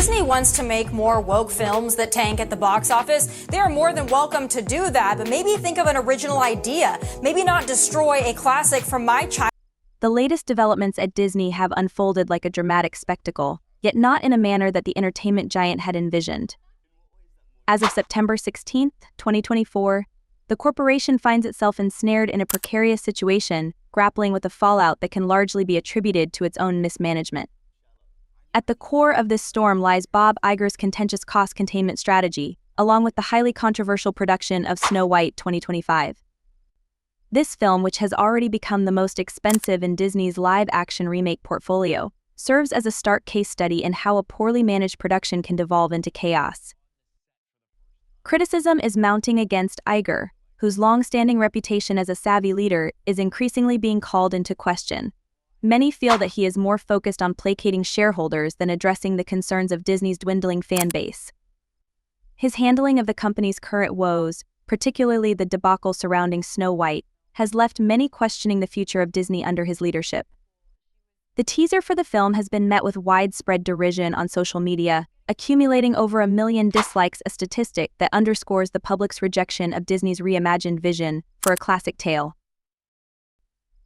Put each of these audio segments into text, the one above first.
Disney wants to make more woke films that tank at the box office, they are more than welcome to do that, but maybe think of an original idea. Maybe not destroy a classic from my childhood. The latest developments at Disney have unfolded like a dramatic spectacle, yet not in a manner that the entertainment giant had envisioned. As of September 16, 2024, the corporation finds itself ensnared in a precarious situation, grappling with a fallout that can largely be attributed to its own mismanagement. At the core of this storm lies Bob Iger's contentious cost containment strategy, along with the highly controversial production of Snow White 2025. This film, which has already become the most expensive in Disney's live-action remake portfolio, serves as a stark case study in how a poorly managed production can devolve into chaos. Criticism is mounting against Iger, whose long-standing reputation as a savvy leader is increasingly being called into question. Many feel that he is more focused on placating shareholders than addressing the concerns of Disney's dwindling fan base. His handling of the company's current woes, particularly the debacle surrounding Snow White, has left many questioning the future of Disney under his leadership. The teaser for the film has been met with widespread derision on social media, accumulating over 1 million dislikes, a statistic that underscores the public's rejection of Disney's reimagined vision for a classic tale.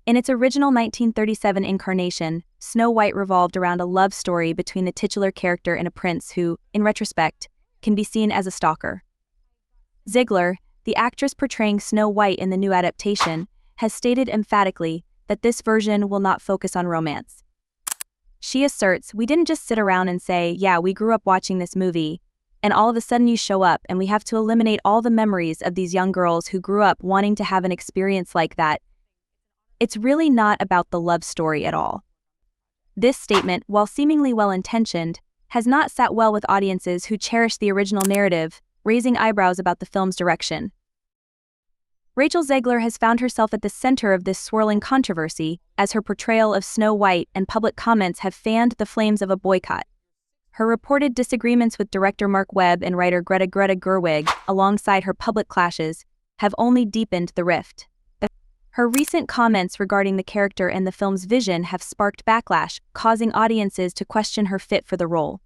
In its original 1937 incarnation, Snow White revolved around a love story between the titular character and a prince who, in retrospect, can be seen as a stalker. Zegler, the actress portraying Snow White in the new adaptation, has stated emphatically that this version will not focus on romance. She asserts, "We didn't just sit around and say, yeah, we grew up watching this movie, and all of a sudden you show up and we have to eliminate all the memories of these young girls who grew up wanting to have an experience like that. It's really not about the love story at all." This statement, while seemingly well-intentioned, has not sat well with audiences who cherish the original narrative, raising eyebrows about the film's direction. Rachel Zegler has found herself at the center of this swirling controversy, as her portrayal of Snow White and public comments have fanned the flames of a boycott. Her reported disagreements with director Mark Webb and writer Greta Gerwig, alongside her public clashes, have only deepened the rift. Her recent comments regarding the character and the film's vision have sparked backlash, causing audiences to question her fit for the role.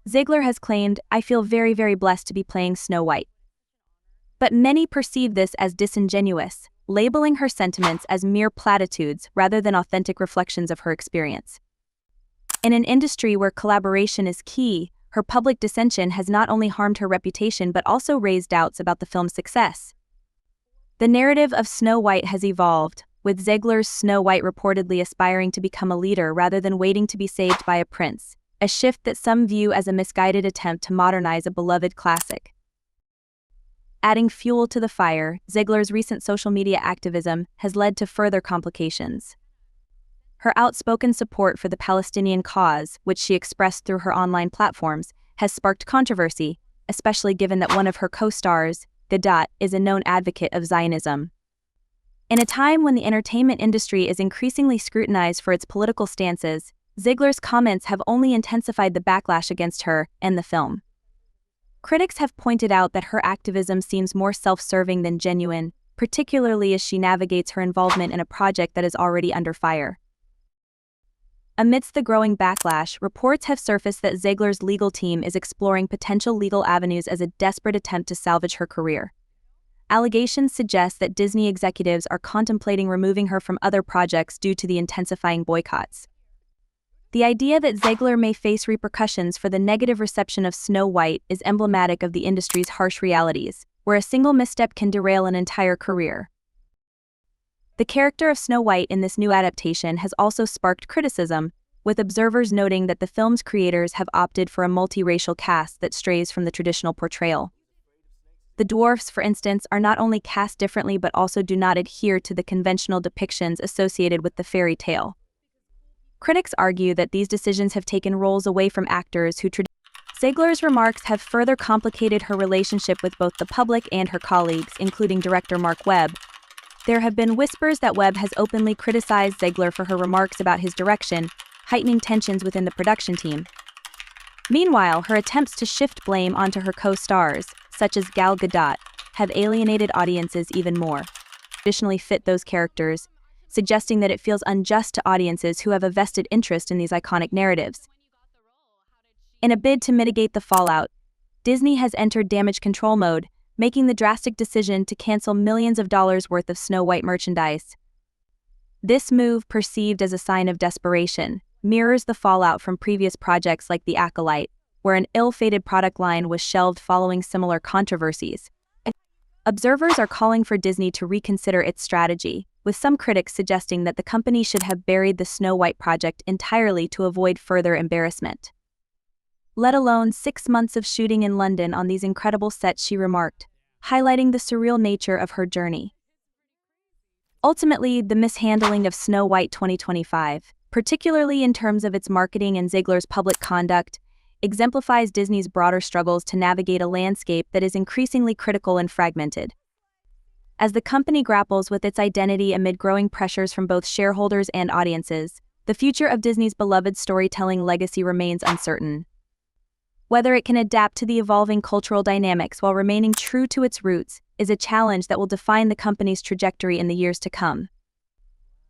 Zegler has claimed, "I feel very, very blessed to be playing Snow White." But many perceive this as disingenuous, labeling her sentiments as mere platitudes rather than authentic reflections of her experience. In an industry where collaboration is key, her public dissension has not only harmed her reputation but also raised doubts about the film's success. The narrative of Snow White has evolved, with Zegler's Snow White reportedly aspiring to become a leader rather than waiting to be saved by a prince, a shift that some view as a misguided attempt to modernize a beloved classic. Adding fuel to the fire, Zegler's recent social media activism has led to further complications. Her outspoken support for the Palestinian cause, which she expressed through her online platforms, has sparked controversy, especially given that one of her co-stars, Gadot, is a known advocate of Zionism. In a time when the entertainment industry is increasingly scrutinized for its political stances, Zegler's comments have only intensified the backlash against her and the film. Critics have pointed out that her activism seems more self-serving than genuine, particularly as she navigates her involvement in a project that is already under fire. Amidst the growing backlash, reports have surfaced that Zegler's legal team is exploring potential legal avenues as a desperate attempt to salvage her career. Allegations suggest that Disney executives are contemplating removing her from other projects due to the intensifying boycotts. The idea that Zegler may face repercussions for the negative reception of Snow White is emblematic of the industry's harsh realities, where a single misstep can derail an entire career. The character of Snow White in this new adaptation has also sparked criticism, with observers noting that the film's creators have opted for a multiracial cast that strays from the traditional portrayal. The dwarfs, for instance, are not only cast differently but also do not adhere to the conventional depictions associated with the fairy tale. Critics argue that these decisions have taken roles away from actors who Zegler's remarks have further complicated her relationship with both the public and her colleagues, including director Mark Webb. There have been whispers that Webb has openly criticized Zegler for her remarks about his direction, heightening tensions within the production team. Meanwhile, her attempts to shift blame onto her co-stars, such as Gal Gadot, have alienated audiences even more. Traditionally fit those characters, suggesting that it feels unjust to audiences who have a vested interest in these iconic narratives. In a bid to mitigate the fallout, Disney has entered damage control mode, making the drastic decision to cancel millions of dollars worth of Snow White merchandise. This move, perceived as a sign of desperation, mirrors the fallout from previous projects like The Acolyte, where an ill-fated product line was shelved following similar controversies. Observers are calling for Disney to reconsider its strategy, with some critics suggesting that the company should have buried the Snow White project entirely to avoid further embarrassment. Let alone 6 months of shooting in London on these incredible sets, she remarked, highlighting the surreal nature of her journey. Ultimately, the mishandling of Snow White 2025, particularly in terms of its marketing and Zegler's public conduct, exemplifies Disney's broader struggles to navigate a landscape that is increasingly critical and fragmented. As the company grapples with its identity amid growing pressures from both shareholders and audiences, the future of Disney's beloved storytelling legacy remains uncertain. Whether it can adapt to the evolving cultural dynamics while remaining true to its roots is a challenge that will define the company's trajectory in the years to come.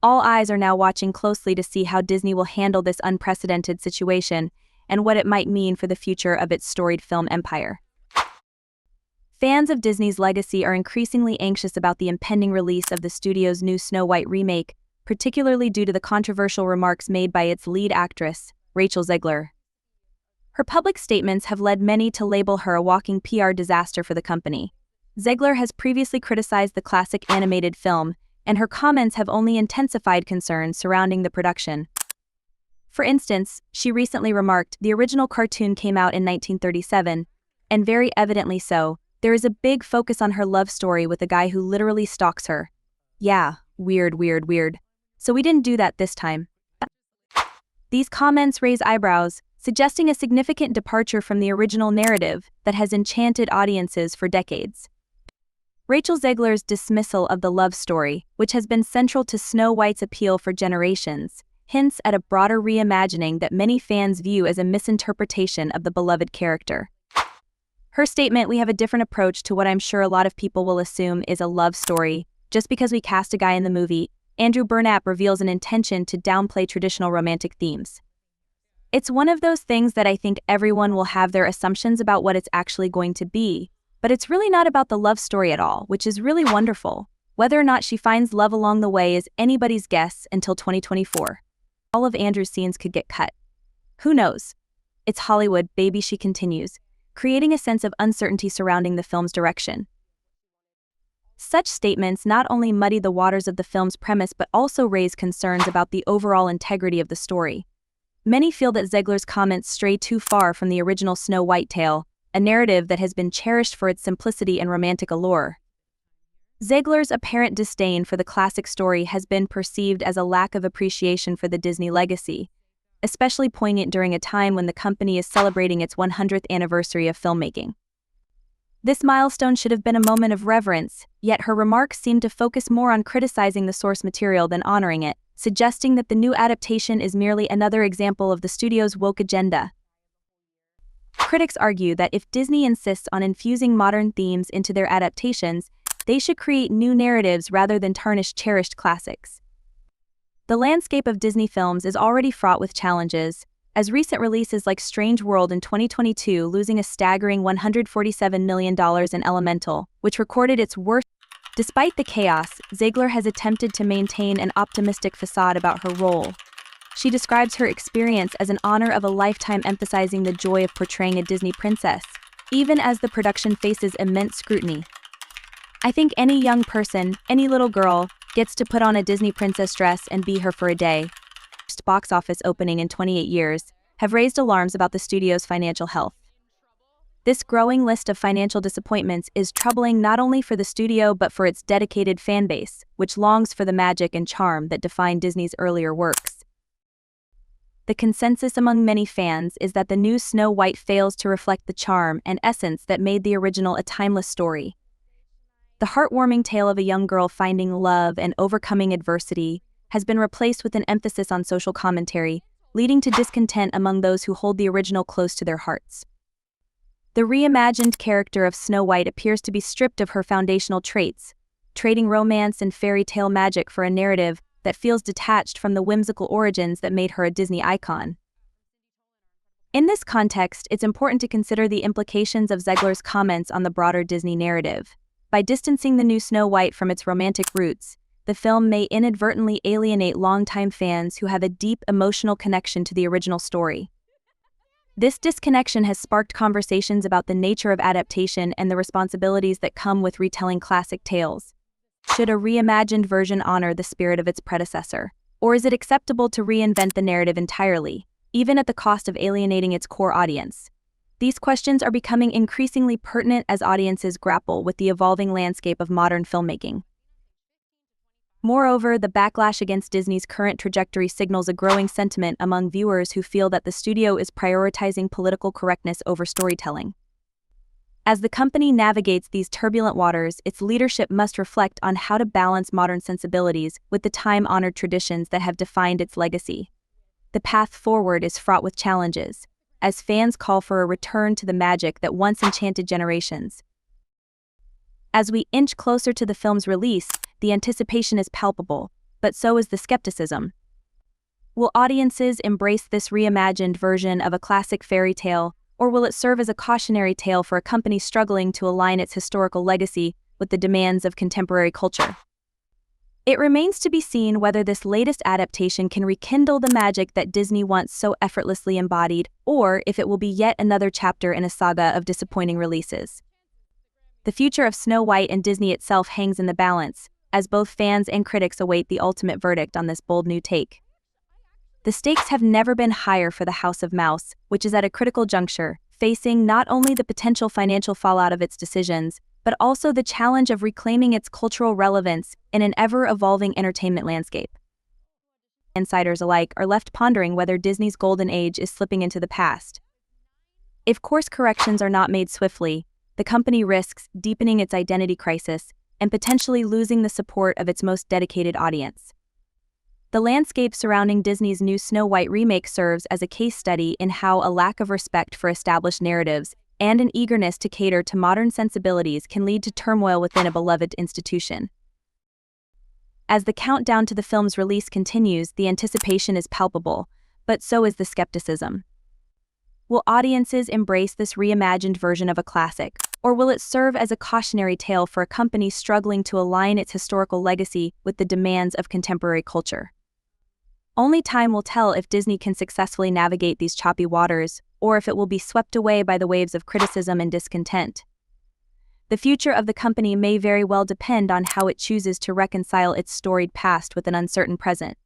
All eyes are now watching closely to see how Disney will handle this unprecedented situation and what it might mean for the future of its storied film empire. Fans of Disney's legacy are increasingly anxious about the impending release of the studio's new Snow White remake, particularly due to the controversial remarks made by its lead actress, Rachel Zegler. Her public statements have led many to label her a walking PR disaster for the company. Zegler has previously criticized the classic animated film, and her comments have only intensified concerns surrounding the production. For instance, she recently remarked, "The original cartoon came out in 1937, and very evidently so, there is a big focus on her love story with a guy who literally stalks her. Yeah, weird. So we didn't do that this time." These comments raise eyebrows, suggesting a significant departure from the original narrative that has enchanted audiences for decades. Rachel Zegler's dismissal of the love story, which has been central to Snow White's appeal for generations, hints at a broader reimagining that many fans view as a misinterpretation of the beloved character. Her statement, "We have a different approach to what I'm sure a lot of people will assume is a love story. Just because we cast a guy in the movie, Andrew Burnap reveals an intention to downplay traditional romantic themes." It's one of those things that I think everyone will have their assumptions about what it's actually going to be, but it's really not about the love story at all, which is really wonderful. Whether or not she finds love along the way is anybody's guess until 2024. All of Andrew's scenes could get cut. Who knows? It's Hollywood, baby, she continues, creating a sense of uncertainty surrounding the film's direction. Such statements not only muddy the waters of the film's premise but also raise concerns about the overall integrity of the story. Many feel that Zegler's comments stray too far from the original Snow White tale, a narrative that has been cherished for its simplicity and romantic allure. Zegler's apparent disdain for the classic story has been perceived as a lack of appreciation for the Disney legacy, especially poignant during a time when the company is celebrating its 100th anniversary of filmmaking. This milestone should have been a moment of reverence, yet her remarks seem to focus more on criticizing the source material than honoring it, suggesting that the new adaptation is merely another example of the studio's woke agenda. Critics argue that if Disney insists on infusing modern themes into their adaptations, they should create new narratives rather than tarnish cherished classics. The landscape of Disney films is already fraught with challenges, as recent releases like Strange World in 2022 losing a staggering $147 million in Elemental, which recorded its worst. Despite the chaos, Zegler has attempted to maintain an optimistic facade about her role. She describes her experience as an honor of a lifetime, emphasizing the joy of portraying a Disney princess, even as the production faces immense scrutiny. "I think any young person, any little girl, gets to put on a Disney princess dress and be her for a day." First box office opening in 28 years have raised alarms about the studio's financial health. This growing list of financial disappointments is troubling not only for the studio but for its dedicated fan base, which longs for the magic and charm that define Disney's earlier works. The consensus among many fans is that the new Snow White fails to reflect the charm and essence that made the original a timeless story. The heartwarming tale of a young girl finding love and overcoming adversity has been replaced with an emphasis on social commentary, leading to discontent among those who hold the original close to their hearts. The reimagined character of Snow White appears to be stripped of her foundational traits, trading romance and fairy tale magic for a narrative that feels detached from the whimsical origins that made her a Disney icon. In this context, it's important to consider the implications of Zegler's comments on the broader Disney narrative. By distancing the new Snow White from its romantic roots, the film may inadvertently alienate longtime fans who have a deep emotional connection to the original story. This disconnection has sparked conversations about the nature of adaptation and the responsibilities that come with retelling classic tales. Should a reimagined version honor the spirit of its predecessor? Or is it acceptable to reinvent the narrative entirely, even at the cost of alienating its core audience? These questions are becoming increasingly pertinent as audiences grapple with the evolving landscape of modern filmmaking. Moreover, the backlash against Disney's current trajectory signals a growing sentiment among viewers who feel that the studio is prioritizing political correctness over storytelling. As the company navigates these turbulent waters, its leadership must reflect on how to balance modern sensibilities with the time-honored traditions that have defined its legacy. The path forward is fraught with challenges, as fans call for a return to the magic that once enchanted generations. As we inch closer to the film's release, the anticipation is palpable, but so is the skepticism. Will audiences embrace this reimagined version of a classic fairy tale, or will it serve as a cautionary tale for a company struggling to align its historical legacy with the demands of contemporary culture? It remains to be seen whether this latest adaptation can rekindle the magic that Disney once so effortlessly embodied, or if it will be yet another chapter in a saga of disappointing releases. The future of Snow White and Disney itself hangs in the balance, as both fans and critics await the ultimate verdict on this bold new take. The stakes have never been higher for the House of Mouse, which is at a critical juncture, facing not only the potential financial fallout of its decisions, but also the challenge of reclaiming its cultural relevance in an ever-evolving entertainment landscape. Insiders alike are left pondering whether Disney's golden age is slipping into the past. If course corrections are not made swiftly, the company risks deepening its identity crisis and potentially losing the support of its most dedicated audience. The landscape surrounding Disney's new Snow White remake serves as a case study in how a lack of respect for established narratives and an eagerness to cater to modern sensibilities can lead to turmoil within a beloved institution. As the countdown to the film's release continues, the anticipation is palpable, but so is the skepticism. Will audiences embrace this reimagined version of a classic, or will it serve as a cautionary tale for a company struggling to align its historical legacy with the demands of contemporary culture? Only time will tell if Disney can successfully navigate these choppy waters, or if it will be swept away by the waves of criticism and discontent. The future of the company may very well depend on how it chooses to reconcile its storied past with an uncertain present.